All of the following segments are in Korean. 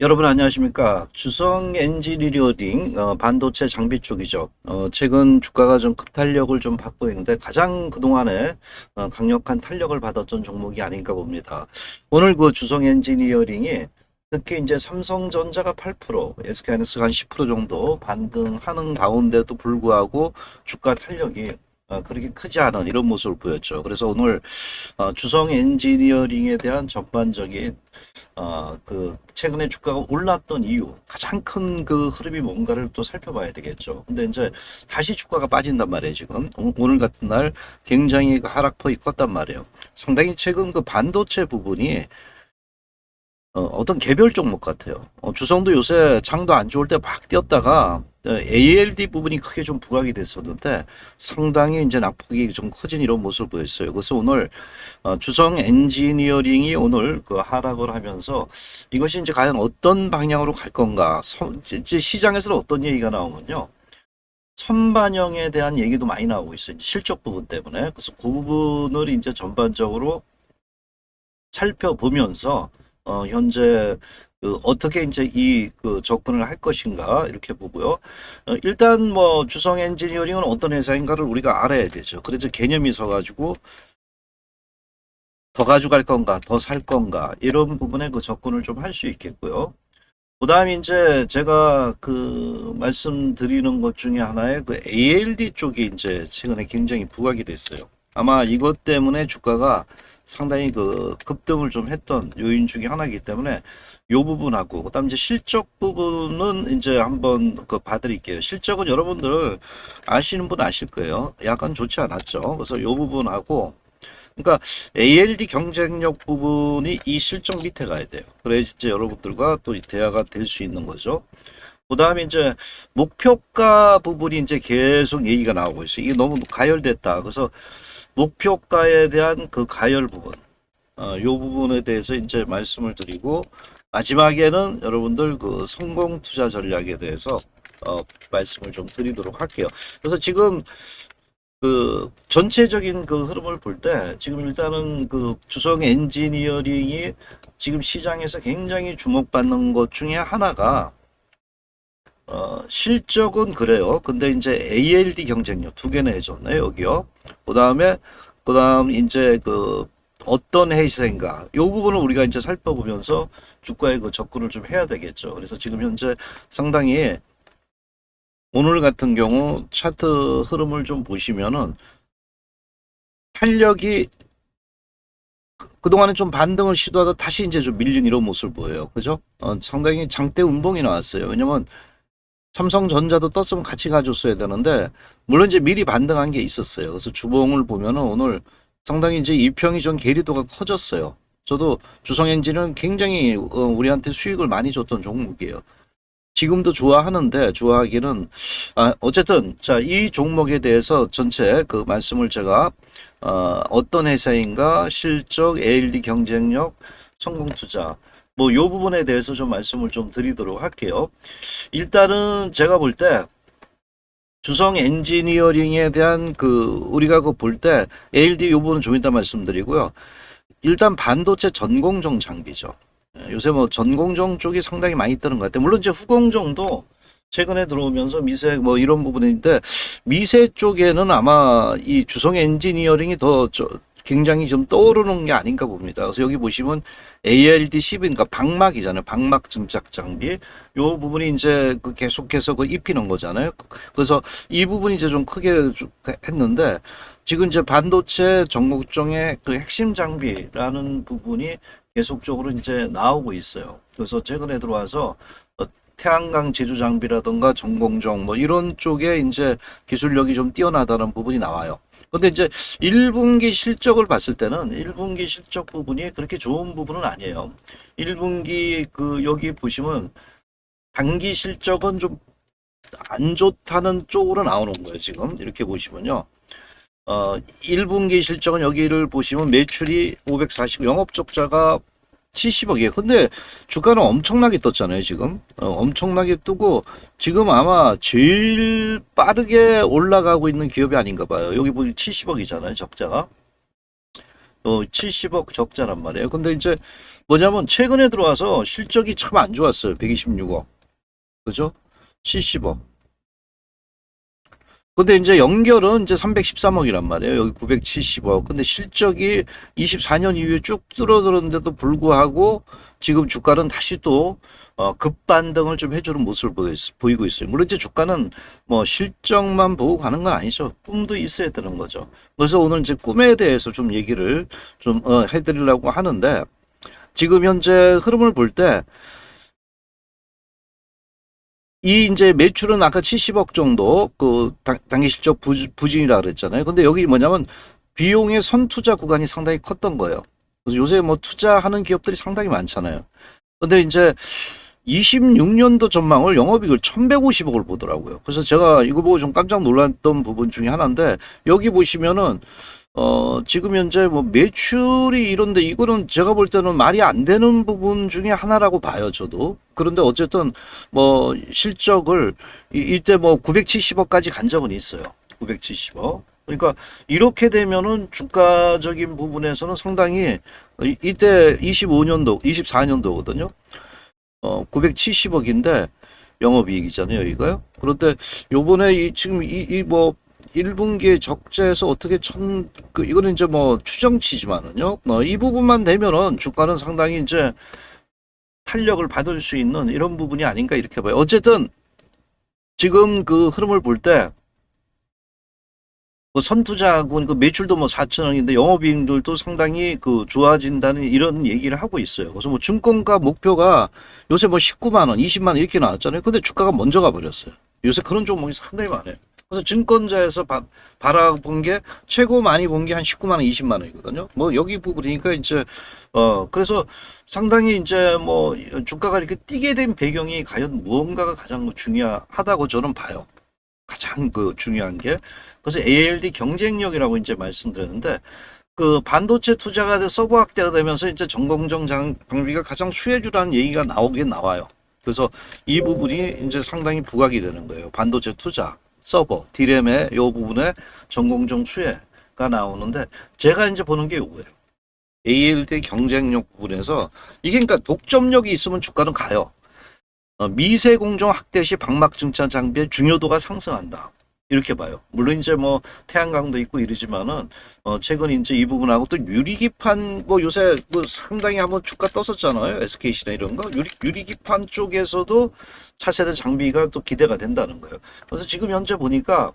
여러분 안녕하십니까? 주성 엔지니어링 반도체 장비 쪽이죠. 최근 주가가 좀 급탄력을 좀 받고 있는데 가장 그동안에 강력한 탄력을 받았던 종목이 아닌가 봅니다. 오늘 그 주성 엔지니어링이 특히 이제 삼성전자가 8%, SK하이닉스가 한 10% 정도 반등하는 가운데도 불구하고 주가 탄력이 그렇게 크지 않은 이런 모습을 보였죠. 그래서 오늘 주성 엔지니어링에 대한 전반적인 최근에 주가가 올랐던 이유, 가장 큰 그 흐름이 뭔가를 또 살펴봐야 되겠죠. 근데 이제 다시 주가가 빠진단 말이에요, 지금. 오늘 같은 날 굉장히 그 하락폭이 컸단 말이에요. 상당히 최근 그 반도체 부분이 어떤 개별 종목 같아요. 주성도 요새 장도 안 좋을 때 막 뛰었다가 ALD 부분이 크게 좀 부각이 됐었는데 상당히 이제 낙폭이 좀 커진 이런 모습을 보였어요. 그래서 오늘 주성 엔지니어링이 오늘 그 하락을 하면서 이것이 이제 과연 어떤 방향으로 갈 건가? 이제 시장에서는 어떤 얘기가 나오면요. 선반영에 대한 얘기도 많이 나오고 있어요. 실적 부분 때문에. 그래서 그 부분을 이제 전반적으로 살펴보면서 현재 어떻게 이제 이 접근을 할 것인가 이렇게 보고요. 일단 뭐 주성 엔지니어링은 어떤 회사인가를 우리가 알아야 되죠. 그래서 개념이 서가지고 더 가져갈 건가, 더 살 건가 이런 부분에 그 접근을 좀 할 수 있겠고요. 그다음에 이제 제가 그 말씀드리는 것 중에 하나의 그 ALD 쪽이 이제 최근에 굉장히 부각이 됐어요. 아마 이것 때문에 주가가 상당히 그 급등을 좀 했던 요인 중에 하나이기 때문에 요 부분하고 그다음 이제 실적 부분은 이제 한번 그 봐드릴게요. 실적은 여러분들 아시는 분 아실 거예요. 약간 좋지 않았죠. 그래서 요 부분하고 그러니까 ALD 경쟁력 부분이 이 실적 밑에 가야 돼요. 그래야 이제 여러분들과 또 대화가 될 수 있는 거죠. 그 다음에 이제 목표가 부분이 이제 계속 얘기가 나오고 있어요. 이게 너무 가열됐다. 그래서 목표가에 대한 그 가열 부분, 요 부분에 대해서 이제 말씀을 드리고 마지막에는 여러분들 그 성공 투자 전략에 대해서 말씀을 좀 드리도록 할게요. 그래서 지금 그 전체적인 그 흐름을 볼 때 지금 일단은 그 주성 엔지니어링이 지금 시장에서 굉장히 주목받는 것 중에 하나가 실적은 그래요. 근데 이제 ALD 경쟁력 두 개나 해줬네 여기요. 그다음 이제 그 어떤 회사인가 요 부분을 우리가 이제 살펴보면서 주가에 그 접근을 좀 해야 되겠죠. 그래서 지금 현재 상당히 오늘 같은 경우 차트 흐름을 좀 보시면은 탄력이 그동안에 좀 반등을 시도하다 다시 이제 좀 밀린 이런 모습을 보여요. 그죠? 상당히 장대 음봉이 나왔어요. 왜냐면 삼성전자도 떴으면 같이 가줬어야 되는데, 물론 이제 미리 반등한 게 있었어요. 그래서 주봉을 보면은 오늘 상당히 이제 이평이 좀 괴리도가 커졌어요. 저도 주성엔진은 굉장히 우리한테 수익을 많이 줬던 종목이에요. 지금도 좋아하는데 좋아하기는 어쨌든 자 이 종목에 대해서 전체 그 말씀을 제가 어떤 회사인가 실적 ALD 경쟁력 성공 투자 뭐 요 부분에 대해서 좀 말씀을 좀 드리도록 할게요. 일단은 제가 볼 때 주성 엔지니어링에 대한 그 우리가 그 볼 때 ALD 요 부분은 좀 이따 말씀드리고요. 일단 반도체 전공정 장비죠. 요새 뭐 전공정 쪽이 상당히 많이 뜨는 것 같아요. 물론 이제 후공정도 최근에 들어오면서 미세 뭐 이런 부분인데 미세 쪽에는 아마 이 주성 엔지니어링이 굉장히 좀 떠오르는 게 아닌가 봅니다. 그래서 여기 보시면 ALD 10, 그러니까 방막이잖아요. 방막 증착 장비. 요 부분이 이제 그 계속해서 그 입히는 거잖아요. 그래서 이 부분이 이제 좀 크게 했는데 지금 이제 반도체 전국종의 그 핵심 장비라는 부분이 계속적으로 이제 나오고 있어요. 그래서 최근에 들어와서 태양광 제조 장비라든가 전공정 뭐 이런 쪽에 이제 기술력이 좀 뛰어나다는 부분이 나와요. 근데 이제 1분기 실적을 봤을 때는 1분기 실적 부분이 그렇게 좋은 부분은 아니에요. 1분기 그 여기 보시면 단기 실적은 좀 안 좋다는 쪽으로 나오는 거예요. 지금 이렇게 보시면요. 1분기 실적은 여기를 보시면 매출이 540, 영업 적자가 70억이에요. 근데 주가는 엄청나게 떴잖아요, 지금. 엄청나게 뜨고, 지금 아마 제일 빠르게 올라가고 있는 기업이 아닌가 봐요. 여기 보면 70억이잖아요, 적자가. 70억 적자란 말이에요. 근데 이제 뭐냐면 최근에 들어와서 실적이 참 안 좋았어요. 126억. 그죠? 70억. 근데 이제 연결은 이제 313억이란 말이에요. 여기 970억. 근데 실적이 24년 이후에 쭉 줄어들었는데도 불구하고 지금 주가는 다시 또 급반등을 좀 해주는 모습을 보이고 있어요. 물론 이제 주가는 뭐 실적만 보고 가는 건 아니죠. 꿈도 있어야 되는 거죠. 그래서 오늘 이제 꿈에 대해서 좀 얘기를 좀 해드리려고 하는데 지금 현재 흐름을 볼때 이 이제 매출은 아까 70억 정도 그 당기 실적 부진이라 그랬잖아요. 근데 여기 뭐냐면 비용의 선투자 구간이 상당히 컸던 거예요. 그래서 요새 뭐 투자하는 기업들이 상당히 많잖아요. 근데 이제 26년도 전망을 영업이익을 1150억을 보더라고요. 그래서 제가 이거 보고 좀 깜짝 놀랐던 부분 중에 하나인데 여기 보시면은 지금 현재 뭐 매출이 이런데 이거는 제가 볼 때는 말이 안 되는 부분 중에 하나라고 봐요, 저도. 그런데 어쨌든 뭐 실적을 이때 뭐 970억까지 간 적은 있어요. 970억. 그러니까 이렇게 되면은 주가적인 부분에서는 상당히 이때 25년도, 24년도거든요. 970억인데 영업이익이잖아요, 이거요. 그런데 요번에 지금 뭐 1분기에 적재에서 어떻게 이거는 이제 뭐 추정치지만은요. 이 부분만 되면은 주가는 상당히 이제 탄력을 받을 수 있는 이런 부분이 아닌가 이렇게 봐요. 어쨌든 지금 그 흐름을 볼 때 뭐 선투자하고 그 매출도 뭐 4천억인데 영업이익들도 상당히 그 좋아진다는 이런 얘기를 하고 있어요. 그래서 뭐 증권가 목표가 요새 뭐 19만 원, 20만 원 이렇게 나왔잖아요. 근데 주가가 먼저 가버렸어요. 요새 그런 종목이 상당히 많아요. 그래서 증권자에서 바라본 게 최고 많이 본 게 한 19만 원, 20만 원이거든요. 뭐 여기 부분이니까 이제 그래서 상당히 이제 뭐 주가가 이렇게 뛰게 된 배경이 과연 무언가가 가장 중요하다고 저는 봐요. 가장 그 중요한 게 그래서 ALD 경쟁력이라고 이제 말씀드렸는데 그 반도체 투자가 서버 확대가 되면서 이제 전공정 장비가 가장 수혜주라는 얘기가 나오긴 나와요. 그래서 이 부분이 이제 상당히 부각이 되는 거예요. 반도체 투자, 서버, 디램의 요 부분에 전공정 수혜가 나오는데 제가 이제 보는 게 요거예요. ALD 경쟁력 부분에서 이게 그러니까 독점력이 있으면 주가는 가요. 미세 공정 확대 시 방막 증차 장비의 중요도가 상승한다. 이렇게 봐요. 물론 이제 뭐 태양광도 있고 이러지만은 최근 이제 이 부분하고 또 유리기판 뭐 요새 뭐 상당히 한번 주가 떴었잖아요. SKC나 이런 거 유리기판 쪽에서도 차세대 장비가 또 기대가 된다는 거예요. 그래서 지금 현재 보니까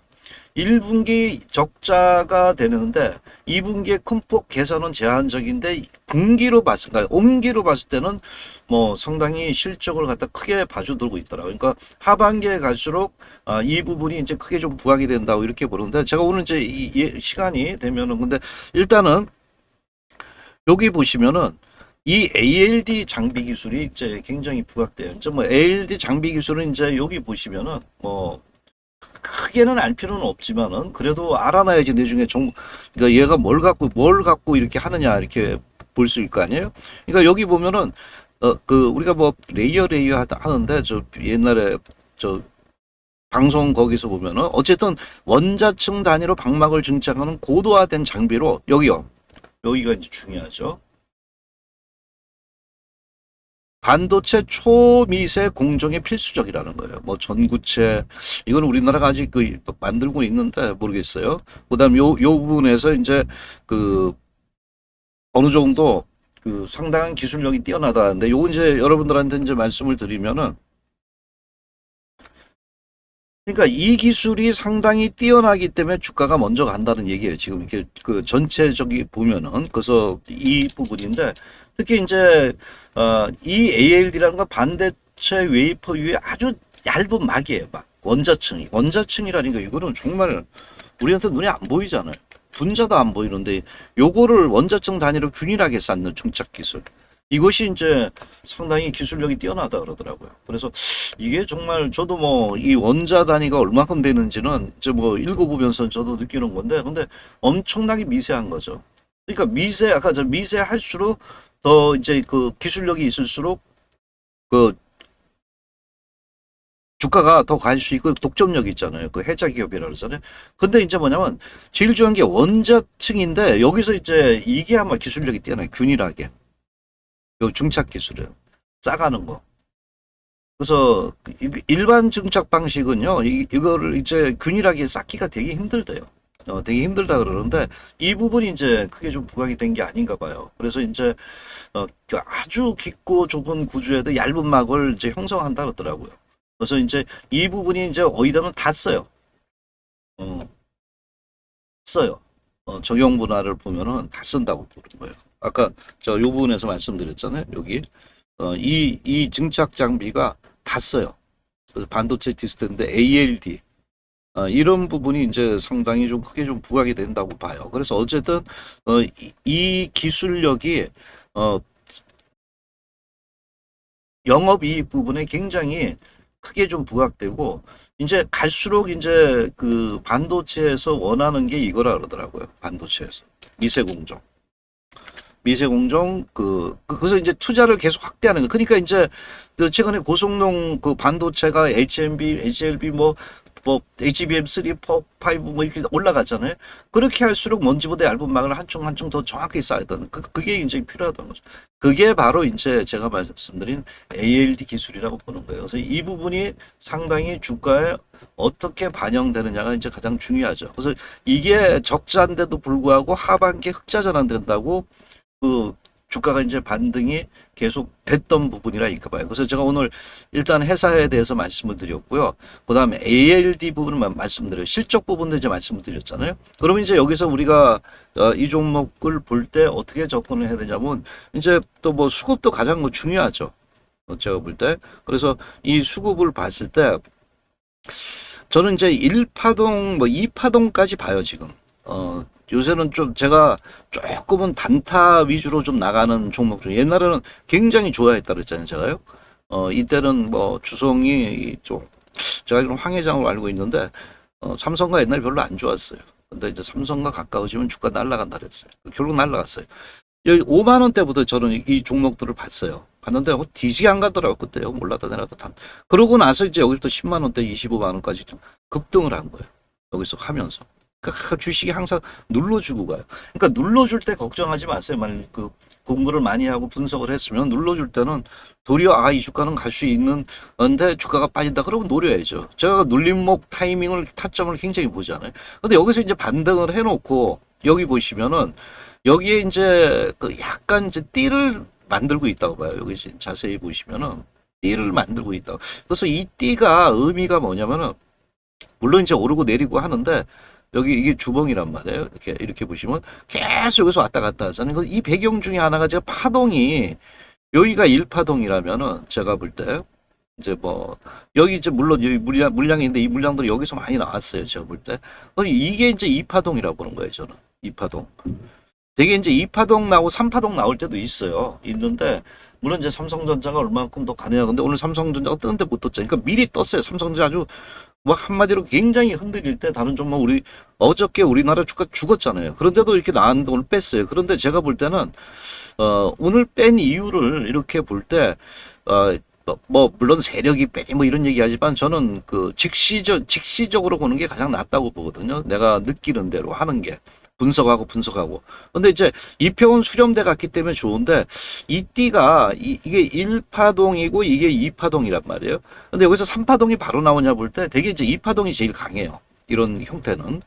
1분기 적자가 되는데 2분기에 큰 폭 개선은 제한적인데 분기로 봤을 그러니까 옴기로 봤을 때는 뭐 상당히 실적을 갖다 크게 봐주들고 있더라고요. 그러니까 하반기에 갈수록 이 부분이 이제 크게 좀 부각이 된다고 이렇게 보는데 제가 오늘 이제 시간이 되면은 근데 일단은 여기 보시면은 이 ALD 장비 기술이 이제 굉장히 부각돼요. 이제 뭐 ALD 장비 기술은 이제 여기 보시면은 뭐 크게는 알 필요는 없지만은 그래도 알아놔야지 내 중에 그러니까 얘가 뭘 갖고 이렇게 하느냐 이렇게 볼 수 있을 거 아니에요. 그러니까 여기 보면은 그 우리가 뭐 레이어 하는데 저 옛날에 저 방송 거기서 보면은 어쨌든 원자층 단위로 방막을 증착하는 고도화된 장비로 여기가 이제 중요하죠. 반도체 초미세 공정에 필수적이라는 거예요. 뭐 전구체 이건 우리나라가 아직 그 만들고 있는데 모르겠어요. 그다음 요 부분에서 이제 그 어느 정도 그 상당한 기술력이 뛰어나다는데 요거 이제 여러분들한테 이제 말씀을 드리면은 그러니까 이 기술이 상당히 뛰어나기 때문에 주가가 먼저 간다는 얘기예요. 지금 이렇게 그 전체적이 보면은 그래서 이 부분인데 특히 이제 이 ALD라는 건 반도체 웨이퍼 위에 아주 얇은 막이에요. 막 원자층이라니까 이거는 정말 우리한테 눈에 안 보이잖아요. 분자도 안 보이는데 요거를 원자층 단위로 균일하게 쌓는 증착 기술. 이것이 이제 상당히 기술력이 뛰어나다 그러더라고요. 그래서 이게 정말 저도 뭐 이 원자 단위가 얼마큼 되는지는 이제 뭐 읽어보면서 저도 느끼는 건데, 근데 엄청나게 미세한 거죠. 그러니까 아까 저 미세할수록 더, 더, 이제 그 기술력이 있을수록 그 주가가 더 갈 수 있고 독점력이 있잖아요. 그 해자 기업이라고 그러잖아요. 근데 이제 뭐냐면 제일 중요한 게 원자층인데 여기서 이제 이게 아마 기술력이 뛰어나요. 균일하게. 요 중착 기술을 싸가는 거. 그래서 일반 증착 방식은요, 이거를 이제 균일하게 쌓기가 되게 힘들대요. 되게 힘들다 그러는데 이 부분이 이제 크게 좀 부각이 된 게 아닌가 봐요. 그래서 이제 그 아주 깊고 좁은 구조에도 얇은 막을 이제 형성한다 그러더라고요. 그래서 이제 이 부분이 이제 어디다면 다 써요. 어, 써요. 적용 분할을 보면은 다 쓴다고 보는 거예요. 아까 저 요 부분에서 말씀드렸잖아요. 여기 이 증착 장비가 다 써요. 그래서 반도체 디스트인데 ALD 이런 부분이 이제 상당히 좀 크게 좀 부각이 된다고 봐요. 그래서 어쨌든 이 기술력이 어, 영업이익 부분에 굉장히 크게 좀 부각되고 이제 갈수록 이제 그 반도체에서 원하는 게 이거라 그러더라고요. 반도체에서 미세공정. 미세공정 그래서 이제 투자를 계속 확대하는 거. 그러니까 이제 그 최근에 고성능 그 반도체가 HMB, HLB 뭐 HBM3, 4, 5 뭐 이렇게 올라갔잖아요. 그렇게 할수록 먼지보다 얇은 막을 한 층 한 층 더 정확히 쌓아야 되는 그게 이제 필요하다는 거죠. 그게 바로 이제 제가 말씀드린 ALD 기술이라고 보는 거예요. 그래서 이 부분이 상당히 주가에 어떻게 반영되느냐가 이제 가장 중요하죠. 그래서 이게 적자인데도 불구하고 하반기에 흑자 전환된다고 그 주가가 이제 반등이 계속 됐던 부분이라 이까 봐요. 그래서 제가 오늘 일단 회사에 대해서 말씀을 드렸고요. 그 다음에 ALD 부분을 말씀드려요. 실적 부분도 이제 말씀을 드렸잖아요. 그러면 이제 여기서 우리가 이 종목을 볼 때 어떻게 접근을 해야 되냐면 이제 또 뭐 수급도 가장 뭐 중요하죠. 제가 볼 때. 그래서 이 수급을 봤을 때 저는 이제 1파동 뭐 2파동까지 봐요, 지금. 요새는 좀 제가 조금은 단타 위주로 좀 나가는 종목 중 옛날에는 굉장히 좋아했다 그랬잖아요, 제가요. 이때는 뭐 주성이 좀 제가 알기로는 황 회장으로 알고 있는데 삼성과 옛날에 별로 안 좋았어요. 근데 이제 삼성과 가까워지면 주가 날아간다 그랬어요. 결국 날아갔어요. 여기 5만 원대부터 저는 이 종목들을 봤어요. 봤는데 뒤지게 안 가더라고 그때요. 몰랐다 내려다 단. 그러고 나서 이제 여기부터 10만 원대, 25만 원까지 좀 급등을 한 거예요. 여기서 하면서. 그러니까 주식이 항상 눌러주고 가요. 그러니까 눌러줄 때 걱정하지 마세요. 만약 그 공부를 많이 하고 분석을 했으면 눌러줄 때는 도리어 이 주가는 갈 수 있는 건데 주가가 빠진다 그러면 노려야죠. 제가 눌림목 타이밍을 타점을 굉장히 보잖아요. 근데 여기서 이제 반등을 해놓고 여기 보시면은 여기에 이제 그 약간 이제 띠를 만들고 있다고 봐요. 여기 자세히 보시면은 띠를 만들고 있다고. 그래서 이 띠가 의미가 뭐냐면은 물론 이제 오르고 내리고 하는데 여기 이게 주봉이란 말이에요. 이렇게 보시면 계속 여기서 왔다 갔다 하잖아요. 이 배경 중에 하나가 제가 파동이 여기가 1파동이라면은 제가 볼 때 이제 뭐 여기 이제 물론 여기 물량인데 이 물량들이 여기서 많이 나왔어요. 제가 볼 때 이게 이제 2파동이라고 보는 거예요. 저는 2파동. 되게 이제 2파동 나오고 3파동 나올 때도 있어요. 있는데 물론 이제 삼성전자가 얼마만큼 더 가느냐. 근데 오늘 삼성전자가 뜨는데 못 떴잖아요. 그러니까 미리 떴어요. 삼성전자 아주 뭐 한마디로 굉장히 흔들릴 때 다른 종목 우리 어저께 우리나라 주가 죽었잖아요. 그런데도 이렇게 나왔는데 오늘 뺐어요. 그런데 제가 볼 때는 오늘 뺀 이유를 이렇게 볼 때 뭐 물론 세력이 빼니 뭐 이런 얘기하지만 저는 그 직시적으로 보는 게 가장 낫다고 보거든요. 내가 느끼는 대로 하는 게. 분석하고. 근데 이제 이평은 수렴돼 갔기 때문에 좋은데 이 띠가 이게 1파동이고 이게 2파동이란 말이에요. 근데 여기서 3파동이 바로 나오냐 볼 때 되게 이제 2파동이 제일 강해요. 이런 형태는.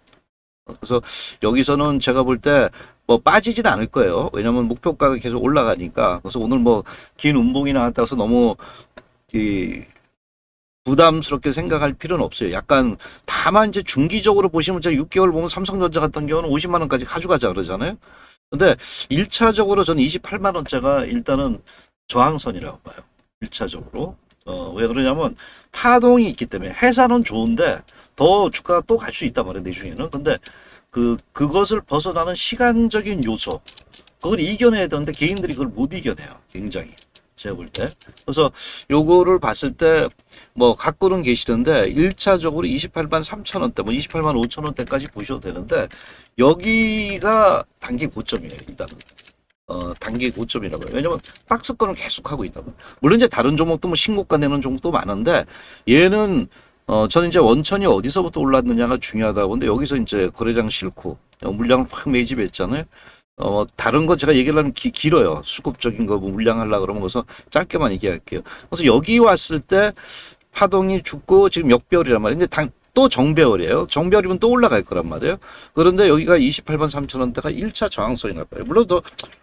그래서 여기서는 제가 볼 때 뭐 빠지진 않을 거예요. 왜냐면 목표가가 계속 올라가니까. 그래서 오늘 뭐 긴 운봉이 나왔다고 해서 너무 이 부담스럽게 생각할 필요는 없어요. 약간 다만 이제 중기적으로 보시면 제가 6개월 보면 삼성전자 같은 경우는 50만 원까지 가져가자 그러잖아요. 근데 1차적으로 저는 28만 원짜가 일단은 저항선이라고 봐요. 1차적으로. 왜 그러냐면 파동이 있기 때문에 회사는 좋은데 더 주가가 또 갈 수 있단 말이에요. 내중에는. 근데 그것을 벗어나는 시간적인 요소 그걸 이겨내야 되는데 개인들이 그걸 못 이겨내요. 굉장히. 제가 볼 때. 그래서 요거를 봤을 때 뭐 갖고는 계시는데 1차적으로 28만 3천 원대 뭐 28만 5천 원대까지 보셔도 되는데 여기가 단기 고점이에요. 일단은. 단기 고점이라고 해요. 왜냐면 박스권을 계속 하고 있다. 물론 이제 다른 종목도 뭐 신고가 내는 종목도 많은데 얘는 저는 이제 원천이 어디서부터 올랐느냐가 중요하다고 보는데 여기서 이제 거래량 싫고 물량을 확 매집했잖아요. 다른 거 제가 얘기를 하면 길어요. 수급적인 거 뭐 물량 하려고 그러면 그래서 짧게만 얘기할게요. 그래서 여기 왔을 때 파동이 죽고 지금 역배열이란 말이에요. 근데 또 정배열이에요. 정배열이면 또 올라갈 거란 말이에요. 그런데 여기가 28만 3천 원대가 1차 저항선이 나빠요. 물론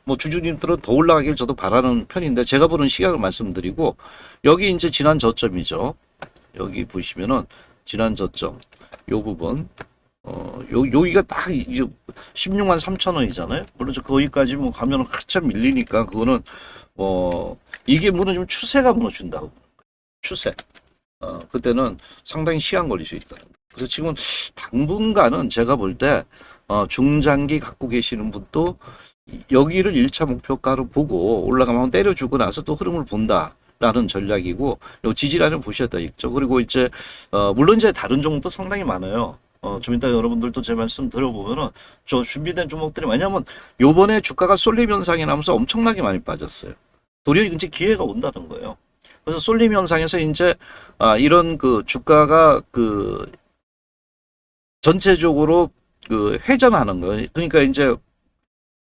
뭐 주주님들은 더 올라가길 저도 바라는 편인데 제가 보는 시각을 말씀드리고 여기 이제 지난 저점이죠. 여기 보시면은 지난 저점 요 부분 여기가 딱 16만 3천 원이잖아요. 물론 거기까지 뭐 가면은 한참 밀리니까 그거는 이게 무너지면 추세가 무너진다고. 추세. 그때는 상당히 시간 걸릴 수 있다. 그래서 지금 당분간은 제가 볼 때 중장기 갖고 계시는 분도 여기를 1차 목표가로 보고 올라가면 때려주고 나서 또 흐름을 본다라는 전략이고 요 지지라는 보셔야 되겠죠. 그리고 이제 물론 이제 다른 종목도 상당히 많아요. 좀 이따 여러분들도 제 말씀 들어보면은 저 준비된 종목들이 왜냐면 요번에 주가가 쏠림 현상이 나면서 엄청나게 많이 빠졌어요. 도리어 이제 기회가 온다는 거예요. 그래서 쏠림 현상에서 이제 이런 그 주가가 그 전체적으로 그 회전하는 거예요. 그러니까 이제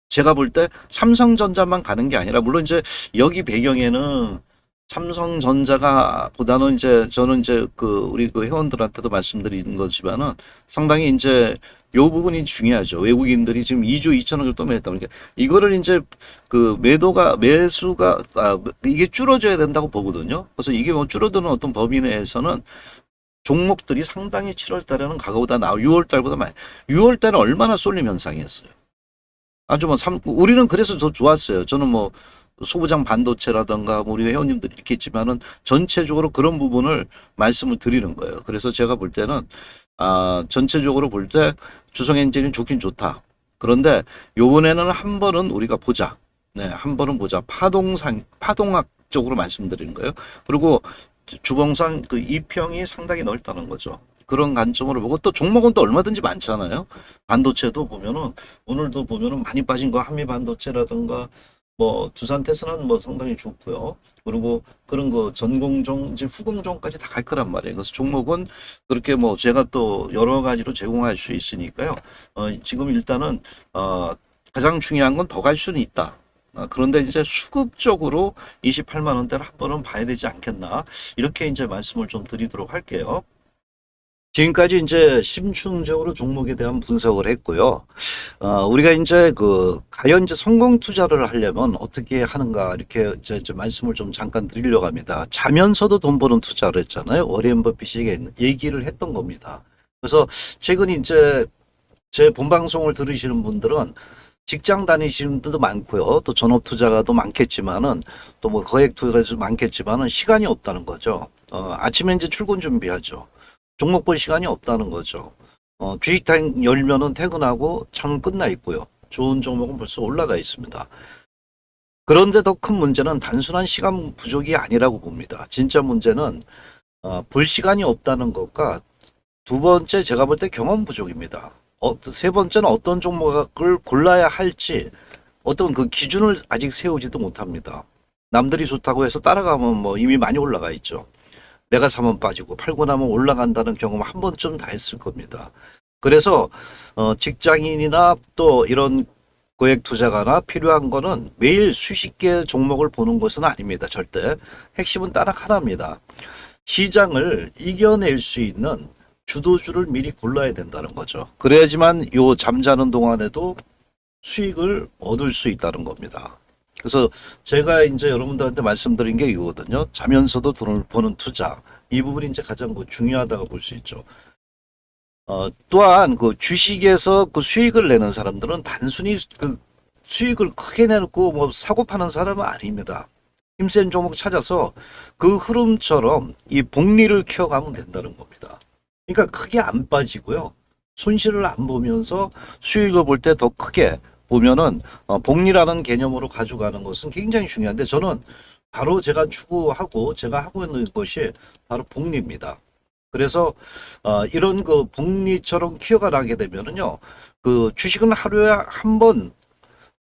제가 볼 때 삼성전자만 가는 게 아니라 물론 이제 여기 배경에는 삼성전자가 보다는 이제 저는 이제 그 우리 그 회원들한테도 말씀드리는 거지만은 상당히 이제 요 부분이 중요하죠. 외국인들이 지금 2조 2천억을 또 매했다. 그러니까 이거를 이제 그 매수가 이게 줄어져야 된다고 보거든요. 그래서 이게 뭐 줄어드는 어떤 범위 내에서는 종목들이 상당히 7월 달에는 가가보다 6월 달보다 많이 6월 달에 얼마나 쏠림 현상이었어요. 아주 뭐 우리는 그래서 더 좋았어요. 저는 뭐 소부장 반도체라든가 뭐 우리 회원님들이 있겠지만은 전체적으로 그런 부분을 말씀을 드리는 거예요. 그래서 제가 볼 때는 전체적으로 볼 때 주성 엔진이 좋긴 좋다. 그런데 요번에는 한 번은 우리가 보자. 네, 한 번은 보자. 파동학적으로 말씀드리는 거예요. 그리고 주봉상 그 이평이 상당히 넓다는 거죠. 그런 관점으로 보고 또 종목은 또 얼마든지 많잖아요. 반도체도 보면은 오늘도 보면은 많이 빠진 거 한미 반도체라든가 뭐 두산 테스는 뭐 상당히 좋고요. 그리고 그런 거 전공종 이제 후공종까지 다 갈 거란 말이에요. 그래서 종목은 그렇게 뭐 제가 또 여러 가지로 제공할 수 있으니까요. 지금 일단은 가장 중요한 건 더 갈 수는 있다. 그런데 이제 수급적으로 28만 원대를 한 번은 봐야 되지 않겠나 이렇게 이제 말씀을 좀 드리도록 할게요. 지금까지 이제 심층적으로 종목에 대한 분석을 했고요. 우리가 이제 과연 이제 성공 투자를 하려면 어떻게 하는가 이렇게 이제 말씀을 좀 잠깐 드리려고 합니다. 자면서도 돈 버는 투자를 했잖아요. 워렌 버핏이 얘기를 했던 겁니다. 그래서 최근 이제 제 본방송을 들으시는 분들은 직장 다니시는 분들도 많고요. 또 전업 투자가도 많겠지만은 또 뭐 거액 투자도 많겠지만은 시간이 없다는 거죠. 아침에 이제 출근 준비하죠. 종목 볼 시간이 없다는 거죠. 주식탕 열면은 퇴근하고 장은 끝나 있고요. 좋은 종목은 벌써 올라가 있습니다. 그런데 더 큰 문제는 단순한 시간 부족이 아니라고 봅니다. 진짜 문제는 볼 시간이 없다는 것과 두 번째 제가 볼 때 경험 부족입니다. 세 번째는 어떤 종목을 골라야 할지 어떤 그 기준을 아직 세우지도 못합니다. 남들이 좋다고 해서 따라가면 뭐 이미 많이 올라가 있죠. 내가 사면 빠지고 팔고 나면 올라간다는 경험 한 번쯤 다 했을 겁니다. 그래서 직장인이나 또 이런 고액 투자가나 필요한 거는 매일 수십 개 종목을 보는 것은 아닙니다. 절대. 핵심은 딱 하나입니다. 시장을 이겨낼 수 있는 주도주를 미리 골라야 된다는 거죠. 그래야지만 요 잠자는 동안에도 수익을 얻을 수 있다는 겁니다. 그래서 제가 이제 여러분들한테 말씀드린 게 이거거든요. 자면서도 돈을 버는 투자. 이 부분이 이제 가장 중요하다고 볼 수 있죠. 또한 그 주식에서 그 수익을 내는 사람들은 단순히 그 수익을 크게 내놓고 뭐 사고 파는 사람은 아닙니다. 힘센 종목 찾아서 그 흐름처럼 이 복리를 키워가면 된다는 겁니다. 그러니까 크게 안 빠지고요. 손실을 안 보면서 수익을 볼 때 더 크게 보면은 복리라는 개념으로 가져가는 것은 굉장히 중요한데 저는 바로 제가 추구하고 제가 하고 있는 것이 바로 복리입니다. 그래서 이런 그 복리처럼 키워가 나게 되면은요, 그 주식은 하루에 한 번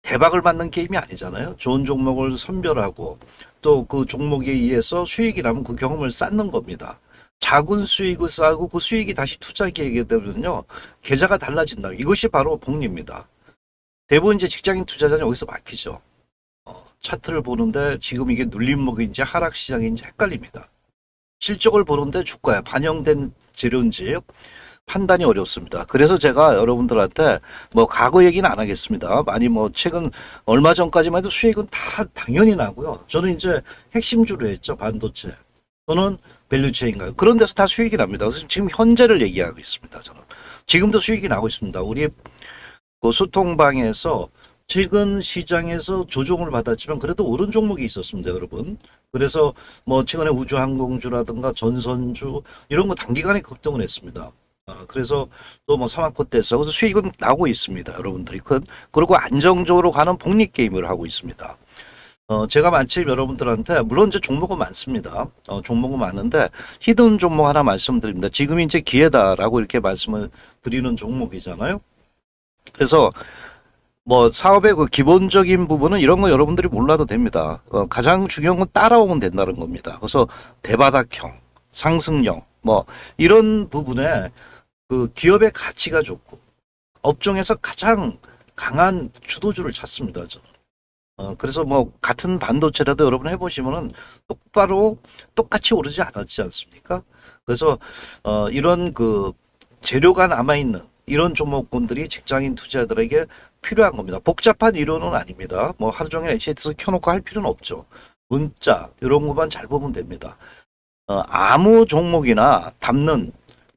대박을 맞는 게임이 아니잖아요. 좋은 종목을 선별하고 또 그 종목에 의해서 수익이 나면 그 경험을 쌓는 겁니다. 작은 수익을 쌓고 그 수익이 다시 투자 기회게 되면요. 계좌가 달라진다. 이것이 바로 복리입니다. 대부분 이제 직장인 투자자는 여기서 막히죠. 차트를 보는데 지금 이게 눌림목인지 하락시장인지 헷갈립니다. 실적을 보는데 주가에 반영된 재료인지 판단이 어렵습니다. 그래서 제가 여러분들한테 뭐 과거 얘기는 안 하겠습니다. 많이 뭐 최근 얼마 전까지만 해도 수익은 다 당연히 나고요. 저는 이제 핵심주로 했죠. 반도체 또는 밸류체인가요. 그런 데서 다 수익이 납니다. 그래서 지금 현재를 얘기하고 있습니다. 저는 지금도 수익이 나고 있습니다. 우리 그 소통방에서 최근 시장에서 조정을 받았지만 그래도 오른 종목이 있었습니다, 여러분. 그래서 뭐 최근에 우주항공주라든가 전선주 이런 거 단기간에 급등을 했습니다. 그래서 또 뭐 사막코트에서 그래서 수익은 나고 있습니다, 여러분들이. 그리고 안정적으로 가는 복리 게임을 하고 있습니다. 제가 마침 여러분들한테 물론 이제 종목은 많습니다. 종목은 많은데 히든 종목 하나 말씀드립니다. 지금 이제 기회다라고 이렇게 말씀을 드리는 종목이잖아요. 그래서 뭐 사업의 그 기본적인 부분은 이런 거 여러분들이 몰라도 됩니다. 가장 중요한 건 따라오면 된다는 겁니다. 그래서 대바닥형, 상승형 뭐 이런 부분에 그 기업의 가치가 좋고 업종에서 가장 강한 주도주를 찾습니다. 저는. 그래서 뭐 같은 반도체라도 여러분 해보시면은 똑같이 오르지 않았지 않습니까? 그래서 이런 그 재료가 남아있는 이런 종목군들이 직장인 투자자들에게 필요한 겁니다. 복잡한 이론은 아닙니다. 뭐 하루 종일 HTS 켜놓고 할 필요는 없죠. 문자 이런 것만 잘 보면 됩니다. 아무 종목이나 담는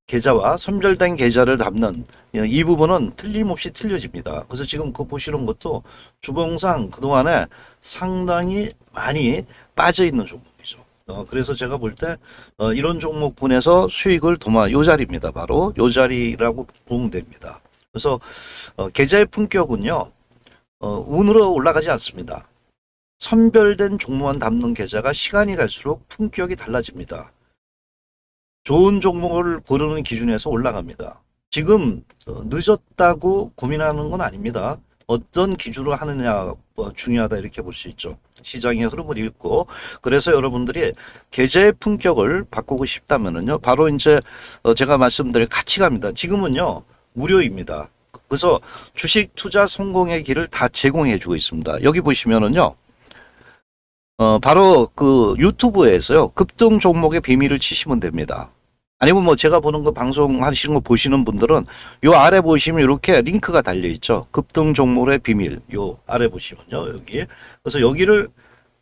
계좌와 선별된 계좌를 담는 이 부분은 틀림없이 틀려집니다. 그래서 지금 그 보시는 것도 주봉상 그동안에 상당히 많이 빠져 있는 종목이죠. 그래서 제가 볼 때 이런 종목군에서 수익을 요 자리입니다. 바로 요 자리라고 보면 됩니다. 그래서 계좌의 품격은요 운으로 올라가지 않습니다. 선별된 종목만 담는 계좌가 시간이 갈수록 품격이 달라집니다. 좋은 종목을 고르는 기준에서 올라갑니다. 지금 늦었다고 고민하는 건 아닙니다. 어떤 기준으로 하느냐 중요하다 이렇게 볼 수 있죠. 시장의 흐름을 읽고 그래서 여러분들이 계좌의 품격을 바꾸고 싶다면은요 바로 이제 제가 말씀드릴 가치가입니다. 지금은요 무료입니다. 그래서 주식 투자 성공의 길을 다 제공해 주고 있습니다. 여기 보시면은요 바로 그 유튜브에서요 급등 종목의 비밀을 치시면 됩니다. 아니면 뭐 제가 보는 거 방송 하시는 거 보시는 분들은 요 아래 보시면 이렇게 링크가 달려 있죠. 급등 종목의 비밀 요 아래 보시면요 여기 그래서 여기를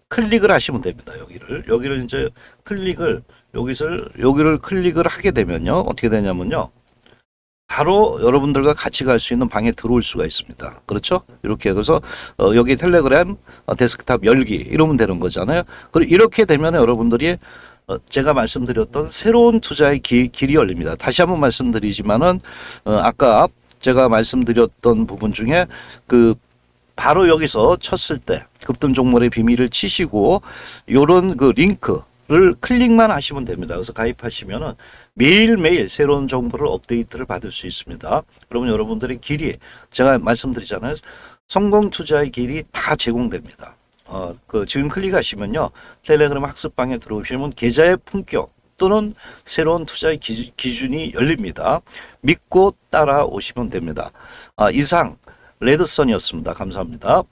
클릭을 하시면 됩니다. 여기를 이제 여기를 클릭을 하게 되면요 어떻게 되냐면요 바로 여러분들과 같이 갈 수 있는 방에 들어올 수가 있습니다. 그렇죠? 이렇게 그래서 여기 텔레그램 데스크탑 열기 이러면 되는 거잖아요. 그리고 이렇게 되면 여러분들이 제가 말씀드렸던 새로운 투자의 길이 열립니다. 다시 한번 말씀드리지만은 아까 제가 말씀드렸던 부분 중에 그 바로 여기서 쳤을 때 급등 종목의 비밀을 치시고 요런 그 링크를 클릭만 하시면 됩니다. 그래서 가입하시면은 매일매일 새로운 정보를 업데이트를 받을 수 있습니다. 그러면 여러분들의 길이 제가 말씀드리잖아요. 성공 투자의 길이 다 제공됩니다. 지금 클릭하시면요. 텔레그램 학습방에 들어오시면 계좌의 품격 또는 새로운 투자의 기준이 열립니다. 믿고 따라오시면 됩니다. 이상 레드선이었습니다. 감사합니다.